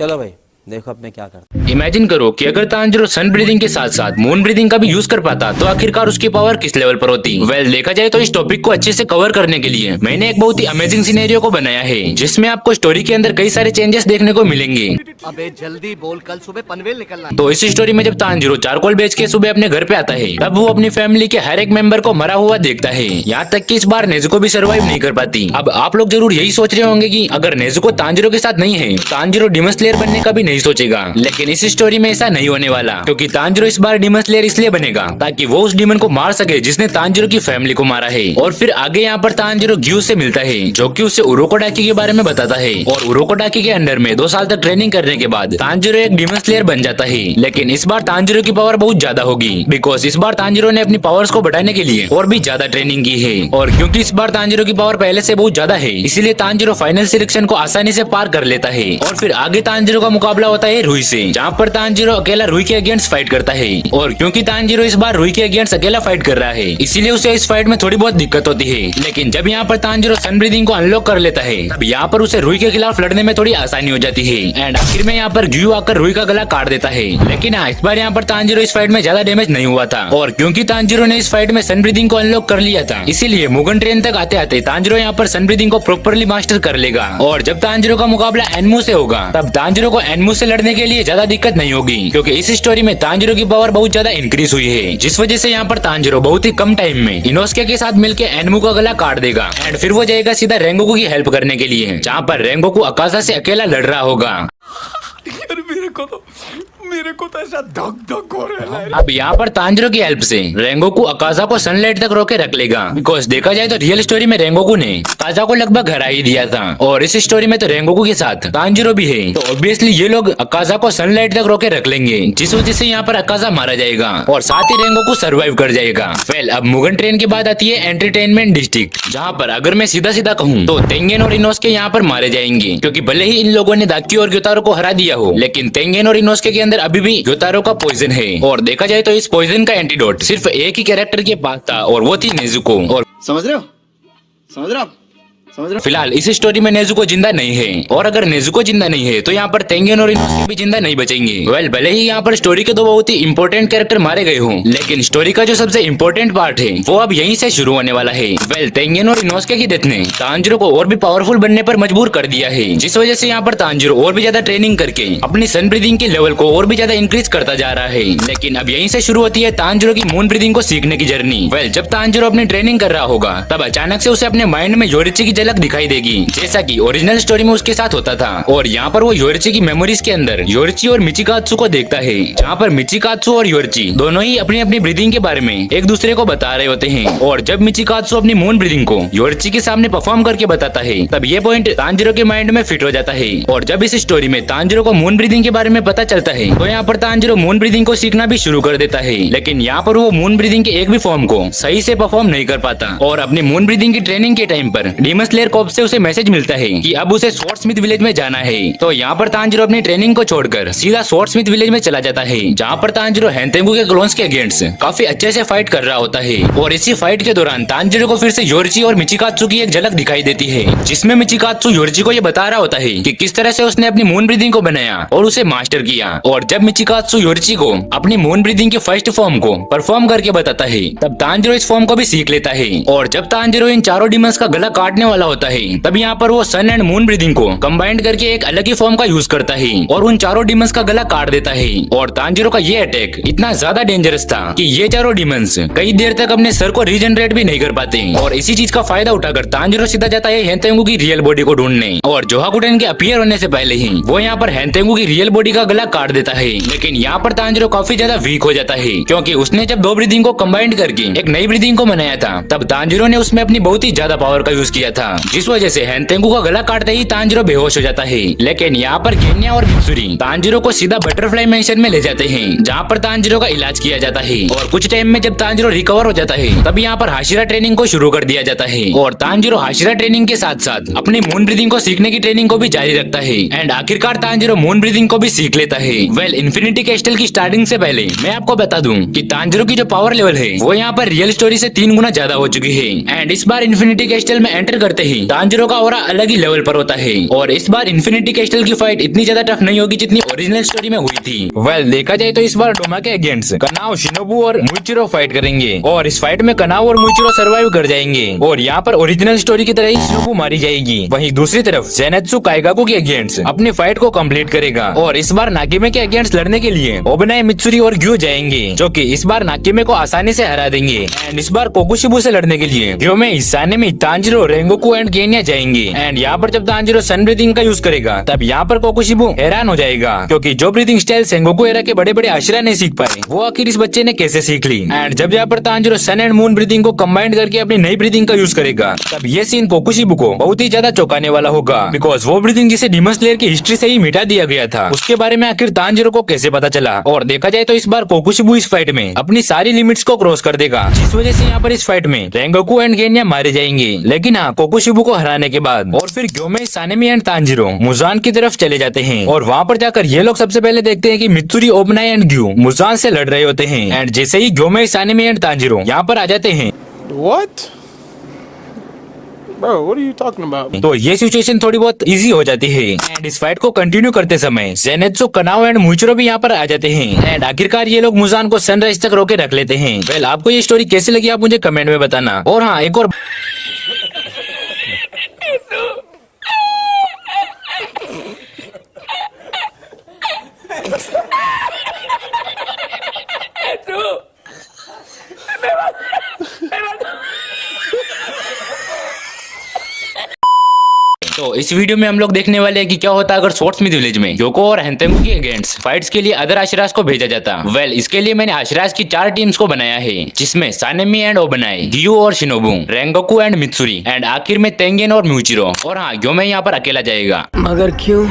चलो भाई देखो अब मैं क्या करता। इमेजिन करो कि अगर तांजिरो सन ब्रीदिंग के साथ साथ मून ब्रीदिंग का भी यूज कर पाता तो आखिरकार उसकी पावर किस लेवल पर होती। देखा जाए तो इस टॉपिक को अच्छे से कवर करने के लिए मैंने एक बहुत ही अमेजिंग सिनेरियो को बनाया है, जिसमें आपको स्टोरी के अंदर कई सारे चेंजेस देखने को मिलेंगे। अबे जल्दी बोल, कल सुबह पनवेल निकलना है। तो इस स्टोरी में जब तांजिरो चारकोल बेच के सुबह अपने घर पे आता है, तब वो अपनी फैमिली के हर एक मेंबर को मरा हुआ देखता है। यहाँ तक कि इस बार नेजुको भी सर्वाइव नहीं कर पाती। अब आप लोग जरूर यही सोच रहे होंगे कि अगर नेजुको तांजिरो के साथ नहीं है, तांजिरो डीमन स्लेयर बनने का भी नहीं सोचेगा। लेकिन इस स्टोरी में ऐसा नहीं होने वाला, क्योंकि तांजिरो इस बार डीमन स्लेयर इसलिए बनेगा ताकि वो उस डीमन को मार सके जिसने तांजिरो की फैमिली को मारा है। और फिर आगे यहाँ पर तांजिरो ग्यू से मिलता है, जो कि उसे उरोकोडाकी के बारे में बताता है। और उरोकोडाकी के अंडर में 2 साल तक ट्रेनिंग करने के बाद तांजिरो एक डीमन स्लेयर बन जाता है। लेकिन इस बार तांजिरो की पावर बहुत ज्यादा होगी, बिकॉज इस बार तांजिरो ने अपनी पावर्स को बढ़ाने के लिए और भी ज्यादा ट्रेनिंग की है। और क्योंकि इस बार तांजिरो की पावर पहले से बहुत ज्यादा है, इसलिए तांजिरो फाइनल सिलेक्शन को आसानी से पार कर लेता है। और फिर आगे तांजिरो का मुकाबला होता है रुई से, जहाँ पर तांजिरो अकेला रुई के अगेंस्ट फाइट करता है। और क्योंकि तांजिरो इस बार रुई के अगेंस्ट अकेला फाइट कर रहा है, इसीलिए उसे इस फाइट में थोड़ी बहुत दिक्कत होती है। लेकिन जब यहाँ पर तांजिरो सन ब्रीदिंग को अनलॉक कर लेता है, तब यहाँ पर उसे रुई के खिलाफ लड़ने में थोड़ी आसानी हो जाती है। एंड आखिर में यहाँ पर ग्यू आकर रुई का गला काट देता है। लेकिन हाँ, इस बार यहाँ पर तांजिरो इस फाइट में ज्यादा डैमेज नहीं हुआ था। और क्योंकि तांजिरो ने इस फाइट में सन ब्रीदिंग को अनलॉक कर लिया था, इसीलिए मुगन ट्रेन तक आते आते तांजिरो यहाँ पर सन ब्रीदिंग को प्रॉपरली मास्टर कर लेगा। और जब तांजिरो का मुकाबला एनमू से होगा, तब तांजिरो को एनमू से लड़ने के लिए ज्यादा दिक्कत नहीं होगी, क्योंकि इस स्टोरी में तांजिरो की पावर बहुत ज्यादा इंक्रीज हुई है, जिस वजह से यहाँ पर तांजिरो बहुत ही कम टाइम में इनोस्के के साथ मिलकर एनमू का गला काट देगा। एंड फिर वो जाएगा सीधा रेंगोकू की हेल्प करने के लिए, जहाँ पर रेंगोकू अकाजा से अकेला लड़ रहा होगा। मेरे को तो ऐसा धक धक हो रहा है। अब यहाँ पर तांजिरो की हेल्प से रेंगोकू अकाजा को सनलाइट तक रोके रख लेगा, बिकॉज देखा जाए तो रियल स्टोरी में रेंगोकू ने अकाजा को लगभग हरा ही दिया था। और इस स्टोरी में तो रेंगोकू के साथ तांजिरो भी है, तो ऑब्वियसली ये लोग अकाजा को सनलाइट तक रोके रख लेंगे, जिस वजह से यहाँ पर अकाजा मारा जाएगा और साथ ही रेंगोकू सर्वाइव कर जाएगा। अब मुगन ट्रेन के बाद आती है एंटरटेनमेंट डिस्ट्रिक्ट, जहाँ पर अगर मैं सीधा सीधा कहूँ तो तेंगेन और इनोस्के यहाँ पर मारे जाएंगे, क्योंकि भले ही इन लोगों ने दाक्की और ग्योतारो को हरा दिया हो, लेकिन तेंगेन और इनोस्के के अंदर अभी भी ग्योतारो का पॉइजन है। और देखा जाए तो इस पॉइजन का एंटीडोट सिर्फ एक ही कैरेक्टर के पास था, और वो थी नेजुको। और समझ रहे हो? समझ रहे हो? फिलहाल इस स्टोरी में नेजुको जिंदा नहीं है, और अगर नेजुको जिंदा नहीं है तो यहाँ पर तेंगेन और इनोस्के भी जिंदा नहीं बचेंगे। भले ही यहाँ पर स्टोरी के 2 बहुत ही इंपॉर्टेंट कैरेक्टर मारे गए हों, लेकिन स्टोरी का जो सबसे इंपॉर्टेंट पार्ट है वो अब यहीं से शुरू होने वाला है। तेंगेन और इनोस्के की डेथ ने तांजिरो को और भी पावरफुल बनने पर मजबूर कर दिया है, जिस वजह से यहाँ पर तांजिरो और भी ज्यादा ट्रेनिंग करके अपनी सन ब्रीदिंग के लेवल को और भी ज्यादा इंक्रीज करता जा रहा है। लेकिन अब यहीं से शुरू होती है तांजिरो की मून ब्रीदिंग को सीखने की जर्नी। जब तांजिरो अपनी ट्रेनिंग कर रहा होगा, तब अचानक से उसे अपने माइंड में योरिची की झलक दिखाई देगी, जैसा कि ओरिजिनल स्टोरी में उसके साथ होता था। और यहाँ पर वो योरिची की मेमोरीज के अंदर योरिची और मिचिकात्सु को देखता है, जहाँ पर मिचिकात्सु और योरिची दोनों ही अपनी अपनी ब्रीदिंग के बारे में एक दूसरे को बता रहे होते हैं। और जब मिचिकात्सु अपनी मून ब्रीदिंग को योरिची के सामने परफॉर्म करके बताता है, तब ये पॉइंट तांजिरो के माइंड में फिट हो जाता है। और जब इस स्टोरी में तांजिरो को मून ब्रीदिंग के बारे में पता चलता है, तो यहाँ पर तांजिरो मून ब्रीदिंग को सीखना भी शुरू कर देता है। लेकिन यहाँ पर वो मून ब्रीदिंग के एक भी फॉर्म को सही से परफॉर्म नहीं कर पाता। और अपनी मून ब्रीदिंग की ट्रेनिंग के टाइम पर डीमन स्लेयर कॉर्प्स से उसे मैसेज मिलता है कि अब उसे स्वॉर्डस्मिथ विलेज में जाना है। तो यहाँ पर तांजिरो अपनी ट्रेनिंग को छोड़कर सीधा स्वॉर्डस्मिथ विलेज में चला जाता है, जहाँ पर तांजिरो हैंतेंगू के क्लोन्स के अगेंस्ट काफी अच्छे से फाइट कर रहा होता है। और इसी फाइट के दौरान तांजिरो को फिर से योरिची और मिचिकात्सु की एक झलक दिखाई देती है, जिसमें मिचिकात्सु योरिची को ये बता रहा होता है कि किस तरह से उसने अपनी मून ब्रीदिंग को बनाया और उसे मास्टर किया। और जब मिचिकात्सु योरिची को अपनी मून ब्रीदिंग के फर्स्ट फॉर्म को परफॉर्म करके बताता है, तब तांजिरो इस फॉर्म को भी सीख लेता है। और जब तांजिरो इन चारों डिमंस का गला काटने वाला होता है, तब यहाँ पर वो सन एंड मून ब्रीदिंग को कंबाइंड करके एक अलग ही फॉर्म का यूज करता है और उन चारों डिमंस का गला काट देता है। और तांजिरो का ये अटैक इतना ज्यादा डेंजरस था कि ये चारों डिमंस कई देर तक अपने सर को रीजनरेट भी नहीं कर पाते। और इसी चीज का फायदा उठाकर तांजिरो सीधा जाता है हैंतेंगू की रियल बॉडी को ढूंढने। और जोहाकुटेन के अपीयर होने से पहले ही वो यहाँ पर हैंतेंगू की रियल बॉडी का गला काट देता है। लेकिन यहाँ पर तांजिरो काफी ज्यादा वीक हो जाता है, क्योंकि उसने जब 2 ब्रीदिंग को कंबाइंड करके एक नई ब्रीदिंग को बनाया था, तब तांजिरो ने उसमें अपनी बहुत ही ज्यादा पावर का यूज किया था, जिस वजह से हैंतेंगू का गला काटते ही तांजिरो बेहोश हो जाता है। लेकिन यहाँ पर गेन्या और बित्सुरी तांजिरो को सीधा बटरफ्लाई मेंशन में ले जाते हैं, जहाँ पर तांजिरो का इलाज किया जाता है। और कुछ टाइम में जब तांजिरो रिकवर हो जाता है, तब यहाँ पर हाशिरा ट्रेनिंग को शुरू कर दिया जाता है। और तांजिरो हाशिरा ट्रेनिंग के साथ साथ अपनी मून ब्रीदिंग को सीखने की ट्रेनिंग को भी जारी रखता है। एंड आखिरकार तांजिरो मून ब्रीदिंग को भी सीख लेता है। इन्फिनिटी कैस्टल की स्टार्टिंग से पहले मैं आपको बता दूं कि तांजिरो की जो पावर लेवल है वो यहाँ पर रियल स्टोरी से 3 गुना ज्यादा हो चुकी है। एंड इस बार इन्फिनिटी कैस्टल में एंटर करते होते ही तांजिरो का ऑरा अलग ही लेवल पर होता है और इस बार इन्फिनिटी क्रिस्टल की फाइट इतनी ज्यादा टफ नहीं होगी जितनी ओरिजिनल स्टोरी में हुई थी। वेल देखा जाए तो इस बार डोमा के अगेंस्ट कनाव, शिनोबू और मुइचिरो फाइट करेंगे और इस फाइट में कनाव और मुइचिरो सर्वाइव कर जाएंगे और यहाँ पर ओरिजिनल स्टोरी की तरह ही शिनोबू मारी जाएगी। वहीं दूसरी तरफ जेनेत्सु काइगाकू के अगेंस्ट अपनी फाइट को कंप्लीट करेगा और इस बार नागिमे के अगेंस्ट लड़ने के लिए ओबनाई, मित्सुरी और ग्यू जाएंगे जो कि इस बार नागिमे को आसानी से हरा देंगे। एंड इस बार कोकुशिबू से लड़ने के लिए ग्योमे, सानेमी, तांजिरो, रेंगोकू एंड गेन्या जाएंगे। एंड यहाँ पर जब तांजिरो सन ब्रीथिंग का यूज करेगा तब यहाँ पर कोकुशिबू हैरान हो जाएगा क्योंकि जो ब्रीथिंग स्टाइल सेंगोकू एरा के बड़े बड़े आश्रय नहीं सीख पाए वो आखिर इस बच्चे ने कैसे सीख ली। एंड जब यहाँ पर Tanjiro sun and moon breathing को कंबाइन करके अपनी नई ब्रीथिंग का यूज करेगा तब ये सीन कोकुशिबू को बहुत ही ज्यादा चौंकाने वाला होगा बिकॉज वो ब्रीथिंग जिसे डीमन स्लेयर की हिस्ट्री से ही मिटा दिया गया था उसके बारे में आखिर तांजिरो को कैसे पता चला। और देखा जाए तो इस बार कोकुशिबू इस फाइट में अपनी सारी लिमिट्स को क्रॉस कर देगा जिस वजह से यहाँ पर इस फाइट में रेंगोकू एंड गेन्या मारे जाएंगे। लेकिन हाँ, कोकुशिबू को हराने के बाद और फिर ग्योमे, सानेमी एंड तांजिरो मुजान की तरफ चले जाते हैं और वहाँ पर जाकर ये लोग सबसे पहले देखते हैं कि मित्सुरी, ओबनाई एंड ग्यू मुजान से लड़ रहे होते हैं। एंड जैसे ही ग्योमे, सानेमी एंड तांजिरो यहाँ पर आ जाते हैं What? Bro, what are you talking about? तो ये सिचुएशन थोड़ी बहुत इजी हो जाती है। एंड इस फाइट को कंटिन्यू करते समय जेनेत्सु, कनाव एंड मुइचिरो भी यहाँ पर आ जाते हैं। एंड आखिरकार ये लोग मुजान को सनराइज तक रोके रख लेते हैं। वेल आपको ये स्टोरी कैसी लगी आप मुझे कमेंट में बताना। और हाँ, एक और तो इस वीडियो में हम लोग देखने वाले हैं कि क्या होता अगर स्वॉर्ड्समिथ विलेज में योको और हेंतेंगू के अगेंस्ट फाइट्स के लिए अदर आश्रास को भेजा जाता। वेल इसके लिए मैंने आश्रास की 4 टीम्स को बनाया है जिसमें सानेमी एंड ओबनाई, गियू और Shinobu, Rengoku and Mitsuri and आखिर में तेंगेन और म्यूचिरो। और हाँ, ग्योमे यहाँ पर अकेला जाएगा। मगर क्यों?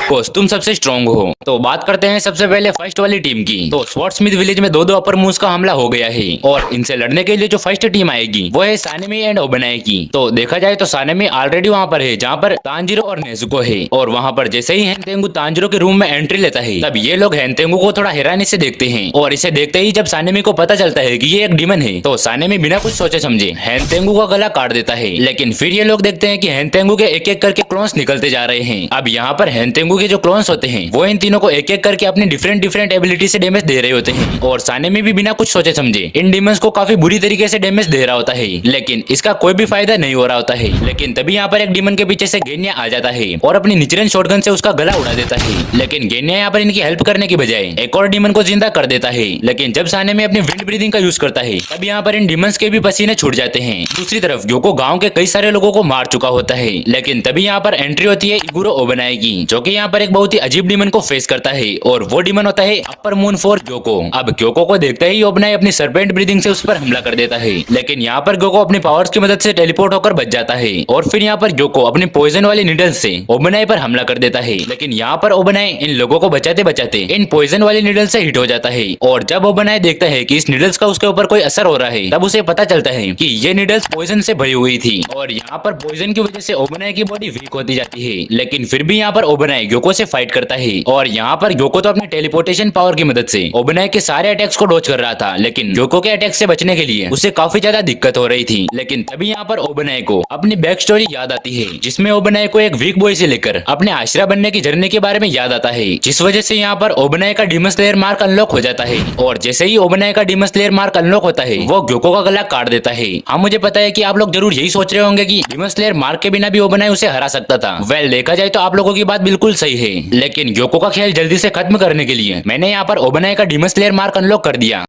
कोस तुम सबसे स्ट्रॉन्ग हो। तो बात करते हैं सबसे पहले फर्स्ट वाली टीम की। तो स्वॉर्ड्समिथ विलेज में 2 अपर मूव्स का हमला हो गया है और इनसे लड़ने के लिए जो फर्स्ट टीम आएगी वो है सानेमी एंड ओबनाई की। तो देखा जाए तो सानेमी ऑलरेडी वहाँ पर है जहाँ पर तांजिरो और नेजुको है और वहाँ पर जैसे ही हेंतेंगू तांजिरो के रूम में एंट्री लेता है तब ये लोग हेंतेंगू को थोड़ा हैरानी से देखते हैं और इसे देखते ही जब सानेमी को पता चलता है कि ये एक डीमन है तो सानेमी बिना कुछ सोचे समझे हेंतेंगू का गला काट देता है। लेकिन फिर ये लोग देखते हैं कि हेंतेंगू के एक एक करके क्लोन्स निकलते जा रहे हैं। अब यहाँ पर हेंतेंगू के जो क्लोन्स होते हैं वो इन तीनों को एक एक करके अपनी डिफरेंट एबिलिटी से डैमेज दे रहे होते हैं और सानेमी भी बिना कुछ सोचे समझे इन डीमंस को काफी बुरी तरीके से डैमेज दे रहा होता है लेकिन इसका कोई भी फायदा नहीं हो रहा होता है। लेकिन तभी यहाँ पर एक डीमन के पीछे से गेन्या आ जाता है और अपनी निचरन शॉटगन से उसका गला उड़ा देता है। लेकिन गेन्या यहाँ पर इनकी हेल्प करने की बजाय एक और डीमन को जिंदा कर देता है। लेकिन जब सानेमी अपनी विंड ब्रीदिंग का यूज करता है तब यहाँ पर इन डीमंस के भी पसीने छूट जाते हैं। दूसरी तरफ योको गाँव के कई सारे लोगों को मार चुका होता है लेकिन तभी यहाँ पर एंट्री होती है इगुरो ओबनाई की जो की यहाँ पर एक बहुत ही अजीब डीमन को फेस करता है और वो डीमन होता है अपर मून फॉर ग्योको। अब ग्योको को देखते ही ओबनाई अपनी सरपेंट ब्रीदिंग से उस पर हमला कर देता है लेकिन यहाँ पर ग्योको अपनी पावर्स की मदद से टेलीपोर्ट होकर बच जाता है और फिर यहाँ पर ग्योको अपनी पॉइजन वाली नीडल्स से ओबनाई पर हमला कर देता है। लेकिन यहाँ पर ओबनाई इन लोगों को बचाते बचाते इन पॉइजन वाली नीडल से हिट हो जाता है और जब ओबनाई देखता है कि इस नीडल्स का उसके ऊपर कोई असर हो रहा है तब उसे पता चलता है कि ये नीडल्स पॉइजन से भरी हुई थी और यहाँ पर पॉइजन की वजह से ओबनाई की बॉडी वीक होती जाती है। लेकिन फिर भी यहाँ पर ओबनाई ग्योको से फाइट करता है और यहाँ पर ग्योको तो अपनी टेलीपोर्टेशन पावर की मदद से ओबनाई के सारे अटैक्स को डॉज कर रहा था लेकिन ग्योको के अटैक से बचने के लिए उसे काफी ज्यादा दिक्कत हो रही थी। लेकिन तभी यहाँ पर ओबनाई को अपनी बैक स्टोरी याद आती है जिसमें ओबनाई को एक वीक बॉय से लेकर अपने आश्रय बनने की जर्नी के बारे में याद आता है जिस वजह से यहाँ पर ओबनाई का डीमन स्लेयर मार्क अनलॉक हो जाता है और जैसे ही ओबनाई का डीमन स्लेयर मार्क अनलॉक होता है वो ग्योको का गला काट देता है। हाँ मुझे पता है कि आप लोग जरूर यही सोच रहे होंगे कि डीमन स्लेयर मार्क के बिना भी ओबनाई उसे हरा सकता था। वेल देखा जाए तो आप लोगों की बात बिल्कुल सही है लेकिन ग्योको का खेल जल्दी से खत्म करने के लिए मैंने यहाँ पर ओबनाई का डीमन स्लेयर मार्क अनलॉक कर दिया।